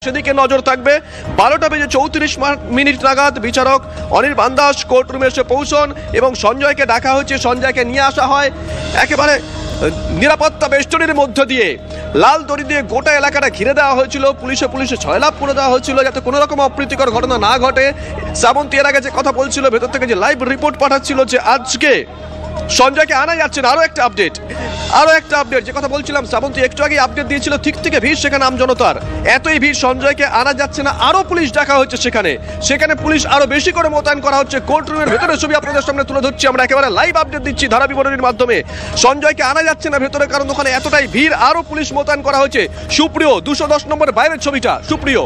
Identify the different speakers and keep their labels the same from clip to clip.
Speaker 1: সেদিকে নজর থাকবে। 12:34 নাগাদ বিচারক অনির্বাণ দাস কোর্ট রুমে এসে পৌঁছন এবং সঞ্জয়কে ডাকা হয়েছে। সঞ্জয়কে নিয়ে আসা হয় একেবারে নিরাপত্তা বেষ্টনীর মধ্য দিয়ে। লাল দড়ি দিয়ে গোটা এলাকাটা ঘিরে দেওয়া হয়েছিল, পুলিশে ছয়লাভ করে দেওয়া হয়েছিল যাতে কোনো রকম অপ্রীতিকর ঘটনা না ঘটে। শ্রাবন্তী এর আগে যে কথা বলছিল, ভেতর থেকে যে লাইভ রিপোর্ট পাঠাচ্ছিল যে আজকে সঞ্জয়কে আনা যাচ্ছে না, আরো একটা আপডেট যে কথা বলছিলাম, শ্রাবন্তী একটু আগে আপডেট দিয়েছিল, ঠিক থেকে ভিড় সেখানে আমজনতার, এতই ভিড় সঞ্জয়কে আনা যাচ্ছে না, আরো পুলিশ ডাকা হচ্ছে সেখানে পুলিশ আরো বেশি করে মোতায়েন করা হচ্ছে। কোর্ট রুমের ভেতরে ছবি আপনাদের সামনে তুলে ধরছি, আমরা একেবারে লাইভ আপডেট দিচ্ছি ধারা বিবরণীর মাধ্যমে। সঞ্জয়কে আনা যাচ্ছে না ভেতরে, কারণ ওখানে এতটাই ভিড়, আরো পুলিশ মোতায়েন করা হয়েছে। সুপ্রিয় 210 নম্বর বাইরের ছবিটা, সুপ্রিয়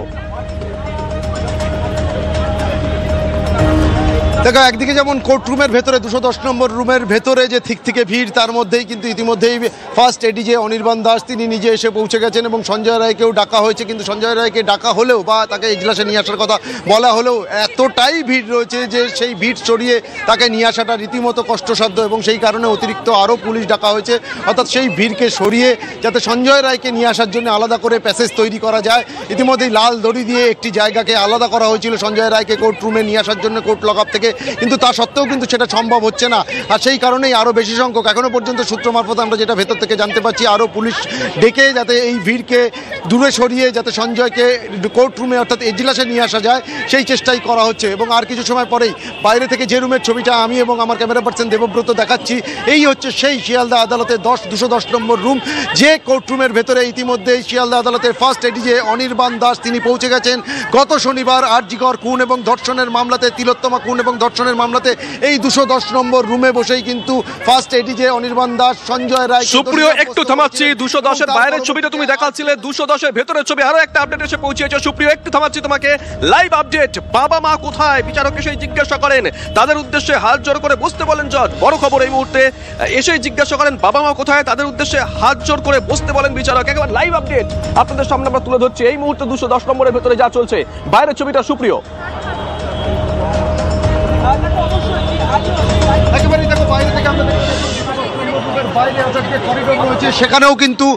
Speaker 2: দেখো, একদিকে যেমন কোর্ট রুমের ভেতরে 210 নম্বর রুমের ভেতরে যে ঠিক থেকে ভিড়, তার মধ্যেই কিন্তু ইতিমধ্যেই ফার্স্ট এডিজে অনির্বাণ দাস তিনি নিজে এসে পৌঁছে গেছেন এবং সঞ্জয় রায়কেও ডাকা হয়েছে। কিন্তু সঞ্জয় রায়কে ডাকা হলেও বা তাকে এজলাসে নিয়ে আসার কথা বলা হলেও এতটাই ভিড় রয়েছে যে সেই ভিড় সরিয়ে তাকে নিয়ে আসাটা রীতিমতো কষ্টসাধ্য এবং সেই কারণে অতিরিক্ত আরও পুলিশ ডাকা হয়েছে। অর্থাৎ সেই ভিড়কে সরিয়ে যাতে সঞ্জয় রায়কে নিয়ে আসার জন্য আলাদা করে প্যাসেজ তৈরি করা যায়। ইতিমধ্যেই লাল দড়ি দিয়ে একটি জায়গাকে আলাদা করা হয়েছিল সঞ্জয় রায়কে কোর্ট রুমে নিয়ে আসার জন্য, কোর্ট লকআপ থেকে, কিন্তু তা সত্ত্বেও কিন্তু সেটা সম্ভব হচ্ছে না। আর সেই কারণেই আরও বেশি সংখ্যক, এখনো পর্যন্ত সূত্র মারফত আমরা যেটা ভেতর থেকে জানতে পারছি, আরও পুলিশ ডেকে যাতে এই ভিড়কে দূরে সরিয়ে যাতে সঞ্জয়কে কোর্ট রুমে অর্থাৎ এজলাসে নিয়ে আসা যায় সেই চেষ্টাই করা হচ্ছে। এবং আর কিছু সময় পরেই বাইরে থেকে যে রুমের ছবিটা আমি এবং আমার ক্যামেরা পার্সন দেবব্রত দেখাচ্ছি, এই হচ্ছে সেই শিয়ালদা আদালতের 210 নম্বর রুম, যে কোর্ট রুমের ভেতরে ইতিমধ্যেই শিয়ালদা আদালতের ফার্স্ট এডিজে অনির্বাণ দাস তিনি পৌঁছে গেছেন। গত শনিবার আরজিকর খুন এবং ধর্ষণের মামলাতে, তিলোত্তমা খুন এবং ধর্ষণের মামলাতে এই 210 নম্বর রুমে বসেই কিন্তু ফার্স্ট এডিজে অনির্বাণ দাস সঞ্জয় রায়।
Speaker 1: সুপ্রিয় একটু থামাচ্ছি, 210 এর বাইরের ছবিটা তুমি দেখাচ্ছিলে, 210 এর ভেতরের ছবি আরো একটা আপডেট এসে পৌঁছেছে। সুপ্রিয় একটু থামাচ্ছি তোমাকে, লাইভ আপডেট। বাবা মা কোথায়, বিচারক এসে জিজ্ঞাসা করেন, তাদের উদ্দেশ্যে হাত জোর করে বসতে বলেন জজ। বড় খবর এই মুহূর্তে, এসে জিজ্ঞাসা করেন বাবা মা কোথায়, তাদের উদ্দেশ্যে হাত জোর করে বসতে বলেন বিচারক। একেবারে লাইভ আপডেট আপনাদের সামনে আমরা তুলে ধরছি এই মুহূর্তে 210 নম্বরের ভেতরে যা চলছে। বাইরের ছবিটা সুপ্রিয়,
Speaker 2: একেবারেই দেখো বাইরে থেকে আমরা বাইরে যে করিডোর রয়েছে সেখানেও কিন্তু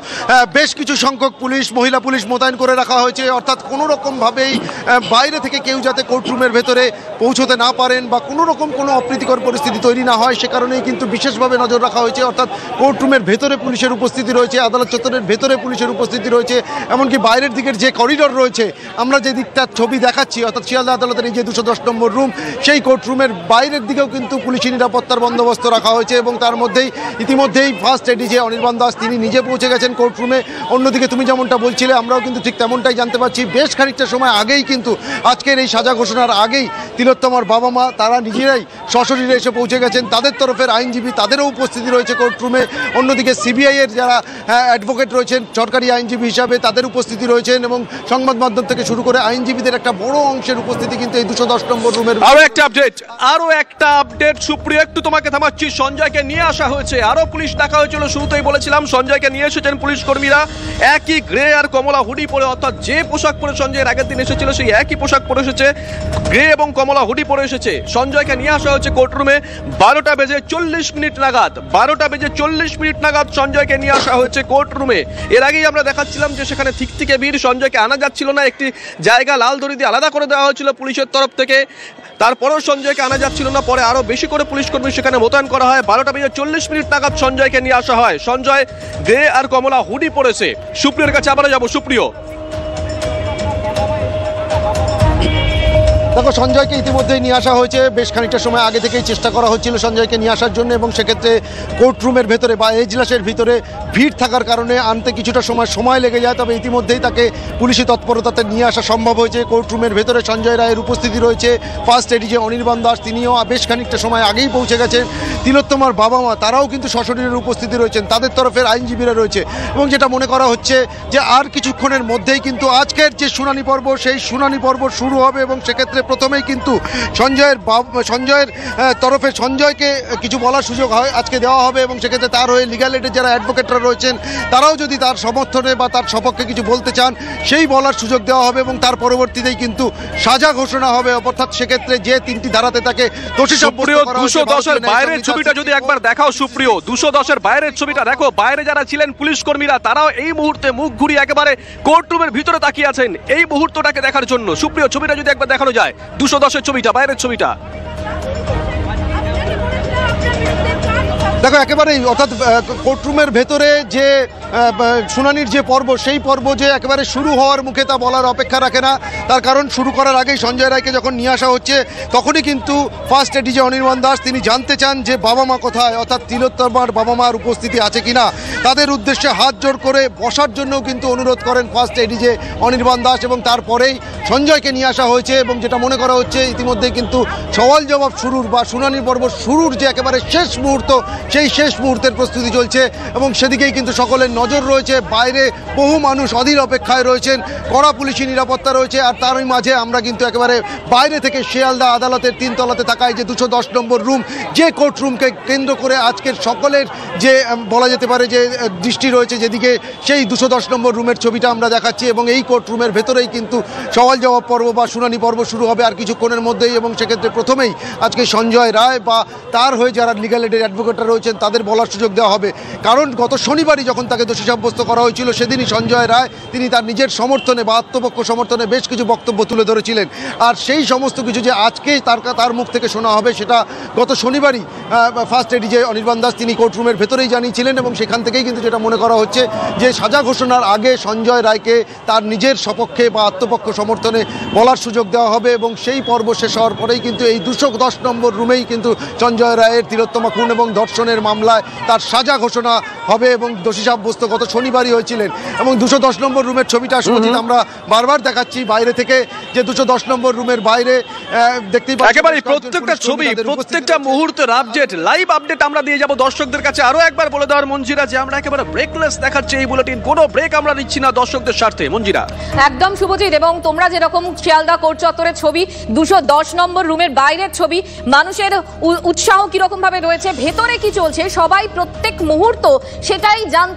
Speaker 2: বেশ কিছু সংখ্যক পুলিশ, মহিলা পুলিশ মোতায়েন করে রাখা হয়েছে। অর্থাৎ কোনো রকমভাবেই বাইরে থেকে কেউ যাতে কোর্টরুমের ভেতরে পৌঁছতে না পারেন বা কোনো রকম কোনো অপ্রীতিকর পরিস্থিতি তৈরি না হয়, সে কারণেই কিন্তু বিশেষভাবে নজর রাখা হয়েছে। অর্থাৎ কোর্টরুমের ভেতরে পুলিশের উপস্থিতি রয়েছে, আদালত চত্বরের ভেতরে পুলিশের উপস্থিতি রয়েছে, এমনকি বাইরের দিকের যে করিডোর রয়েছে, আমরা যে দিকটার ছবি দেখাচ্ছি অর্থাৎ শিয়ালদা আদালতের এই যে 210 নম্বর রুম, সেই কোর্টরুমের বাইরের দিকেও কিন্তু পুলিশি নিরাপত্তার বন্দোবস্ত রাখা হয়েছে। এবং তার মধ্যেই ইতিমধ্যেই ফার্স্ট এডিজে অনির্বাণ দাস তিনি নিজে পৌঁছে গেছেন কোর্টরুমে। অন্যদিকে তুমি যেমনটা বলছিলে, আমরাও কিন্তু ঠিক তেমনটাই জানতে পারছি, বেশ খানিকটা সময় আগেই কিন্তু আজকের এই সাজা ঘোষণার আগেই তিলোত্তমার বাবা মা তারা নিজেরাই সশরীরে এসে পৌঁছে গেছেন। তাদের তরফের আইনজীবী তাদেরও উপস্থিতি রয়েছে কোর্টরুমে। অন্যদিকে সিবিআই এর যারা অ্যাডভোকেট রয়েছেন সরকারি আইনজীবী হিসাবে, তাদের উপস্থিতি রয়েছেন এবং সংবাদ মাধ্যম থেকে শুরু করে আইনজীবীদের একটা বড় অংশের উপস্থিতি কিন্তু এই 210 নম্বর রুমের।
Speaker 1: আরো একটা আপডেট সুপ্রিয়, একটু তোমাকে থামাচ্ছি। সঞ্জয়কে নিয়ে আসা হয়েছে, আরো পুলিশ ডাকা হয়েছিল। শুরুতেই বলেছিলাম সঞ্জয়কে নিয়ে এসেছেন পুলিশ কর্মীরা, একই গ্রে আর কমলা হুডি পরে, অর্থাৎ যে পোশাক পরে সঞ্জয়ের আগের দিন এসেছিল সেই একই পোশাক পরে এসেছে, গ্রে এবং কমলা হুডি পরে এসেছে। সঞ্জয়কে নিয়ে আসা হয়েছে কোর্টরুমে 12:40 নাগাদ সঞ্জয়কে নিয়ে আসা হয়েছে কোর্টরুমে। এর আগেই আমরা দেখাচ্ছিলাম যে সেখানে ঠিক থেকে ভিড়, সঞ্জয়কে আনা যাচ্ছিল না, একটি জায়গা লাল দড়ি দিয়ে আলাদা করে দেওয়া হয়েছিল পুলিশের তরফ থেকে, তারপরেও সঞ্জয়কে আনা যাচ্ছিল না। পরে আরো বেশি করে পুলিশ কর্মী সেখানে মোতায়েন করা হয়। 12:40 নাগাদ সঞ্জয়কে নিয়ে আসা হয়। সঞ্জয় গ্রে আর কমলা হুডি পরেছে। সুপ্রিয়র কাছে আবারও যাবো। সুপ্রিয়,
Speaker 2: দেখো, সঞ্জয়কে ইতিমধ্যেই নিয়ে আসা হয়েছে। বেশ খানিকটা সময় আগে থেকেই চেষ্টা করা হচ্ছিল সঞ্জয়কে নিয়ে আসার জন্য এবং সেক্ষেত্রে কোর্টরুমের ভেতরে বা এজলাসের ভিতরে ভিড় থাকার কারণে আনতে কিছুটা সময় লেগে যায়। তবে ইতিমধ্যেই তাকে পুলিশি তৎপরতাতে নিয়ে আসা সম্ভব হয়েছে। কোর্টরুমের ভেতরে সঞ্জয় রায়ের উপস্থিতি রয়েছে। ফার্স্ট এডিজে অনির্বাণ দাস তিনিও বেশ খানিকটা সময় আগেই পৌঁছে গেছেন। তিলোত্তমার বাবা মা তারাও কিন্তু সশরীরের উপস্থিতি রয়েছেন, তাদের তরফের আইনজীবীরা রয়েছে এবং যেটা মনে করা হচ্ছে যে আর কিছুক্ষণের মধ্যেই কিন্তু আজকের যে শুনানি পর্ব, সেই শুনানি পর্ব শুরু হবে এবং সেক্ষেত্রে প্রথমেই কিন্তু সঞ্জয়ের তরফে সঞ্জয়কে কিছু বলার সুযোগ হয় আজকে দেওয়া হবে এবং সেক্ষেত্রে তার হয়ে লিগ্যাল এডের যারা অ্যাডভোকেটরা রয়েছেন তারাও যদি তার সমর্থনে বা তার সপক্ষে কিছু বলতে চান সেই বলার সুযোগ দেওয়া হবে এবং তার পরবর্তীতেই কিন্তু সাজা ঘোষণা হবে। অর্থাৎ সেক্ষেত্রে যে 3টি ধারাতে তাকে দোষী সাব্যস্ত করা হয়েছে।
Speaker 1: 210-এর বাইরের ছবিটা যদি একবার দেখাও সুপ্রিয়, 210-এর বাইরের ছবিটা দেখো, বাইরে যারা ছিলেন পুলিশ কর্মীরা তারাও এই মুহূর্তে মুখ ঘুরিয়ে একেবারে কোর্টরুমের ভিতরে তাকিয়ে আছেন এই মুহূর্তটাকে দেখার জন্য। সুপ্রিয়, ছবিটা যদি একবার দেখানো যায়, 210-এর ছবিটা, বাইরের ছবিটা
Speaker 2: দেখো একেবারেই, অর্থাৎ কোর্টরুমের ভেতরে যে শুনানির যে পর্ব সেই পর্ব যে একেবারে শুরু হওয়ার মুখে তা বলার অপেক্ষা রাখে না। তার কারণ শুরু করার আগেই সঞ্জয় রায়কে যখন নিয়ে আসা হচ্ছে তখনই কিন্তু ফার্স্ট এডিজে অনির্বাণ দাস তিনি জানতে চান যে বাবা মা কোথায়, অর্থাৎ তিলোত্তমার বাবা মার উপস্থিতি আছে কিনা। তাদের উদ্দেশ্যে হাত জোড় করে বসার জন্যও কিন্তু অনুরোধ করেন ফার্স্ট এডিজে অনির্বাণ দাস এবং তারপরেই সঞ্জয়কে নিয়ে আসা হয়েছে এবং যেটা মনে করা হচ্ছে ইতিমধ্যেই কিন্তু সওয়াল জবাব শুরুর বা শুনানির পর্ব শুরুর যে একেবারে শেষ মুহূর্ত সেই শেষ মুহূর্তের প্রস্তুতি চলছে এবং সেদিকেই কিন্তু সকলের নজর রয়েছে। বাইরে বহু মানুষ অধীর অপেক্ষায় রয়েছেন, কড়া পুলিশি নিরাপত্তা রয়েছে। আর তারই মাঝে আমরা কিন্তু একেবারে বাইরে থেকে শিয়ালদা আদালতের 3 তলাতে থাকায় যে 210 নম্বর রুম, যে কোর্ট রুমকে কেন্দ্র করে আজকের সকলের যে বলা যেতে পারে যে দৃষ্টি রয়েছে যেদিকে, সেই 210 নম্বর রুমের ছবিটা আমরা দেখাচ্ছি এবং এই কোর্ট রুমের ভেতরেই কিন্তু সওয়াল জবাব পর্ব বা শুনানি পর্ব শুরু হবে আর কিছুক্ষণের মধ্যেই। এবং সেক্ষেত্রে প্রথমেই আজকে সঞ্জয় রায় বা তার হয়ে যারা লিগ্যাল এডের অ্যাডভোকেটরা রয়েছেন তাদের বলার সুযোগ দেওয়া হবে। কারণ গত শনিবারই যখন তাকে দোষী সাব্যস্ত করা হয়েছিল সেদিনই সঞ্জয় রায় তিনি তার নিজের সমর্থনে বা আত্মপক্ষ সমর্থনে বেশ কিছু বক্তব্য তুলে ধরেছিলেন। আর সেই সমস্ত কিছু যে আজকে তার মুখ থেকে শোনা হবে সেটা গত শনিবারই ফার্স্ট এডিজে অনির্বাণ দাস তিনি কোর্টরুমের ভেতরেই জানিয়েছিলেন এবং সেখান থেকেই কিন্তু যেটা মনে করা হচ্ছে যে সাজা ঘোষণার আগে সঞ্জয় রায়কে তার নিজের সপক্ষে বা আত্মপক্ষ সমর্থনে বলার সুযোগ দেওয়া হবে এবং সেই পর্ব শেষ হওয়ার পরেই কিন্তু এই 210 নম্বর রুমেই কিন্তু সঞ্জয় রায়ের তিলোত্তমা খুন এবং ধর্ষণের মামলায় তার সাজা ঘোষণা হবে এবং দোষী সাব্যস্ত গত শনিবারই হয়েছিলেন। এবং 210 নম্বর রুমের ছবিটা শুনছি আমরা বারবার দেখাচ্ছি বাইরে থেকে, যে 210 নম্বর রুমের বাইরে দেখতেই পাচ্ছি
Speaker 1: একেবারে প্রত্যেকটা ছবি, প্রত্যেকটা মুহূর্তের আপডেট, লাইভ আপডেট আমরা দিয়ে যাব দর্শকদের কাছে। আরো একবার বলে দেওয়ার মঞ্জিরা যে আমরা একেবারে ব্রেকলেস দেখাচ্ছি এই বুলেটিন, কোনো ব্রেক আমরা নিচ্ছি না দর্শকদের স্বার্থে। মঞ্জিরা
Speaker 3: একদম শুভজিৎ, এবং তোমরা যেরকম শিয়ালদা কোর্ট চত্বরের ছবি, 210 নম্বর রুমের বাইরের ছবি, মানুষের উৎসাহ কিরকম ভাবে রয়েছে, ভেতরে কি চলছে, সবাই প্রত্যেক মুহূর্ত সেটাই জানতে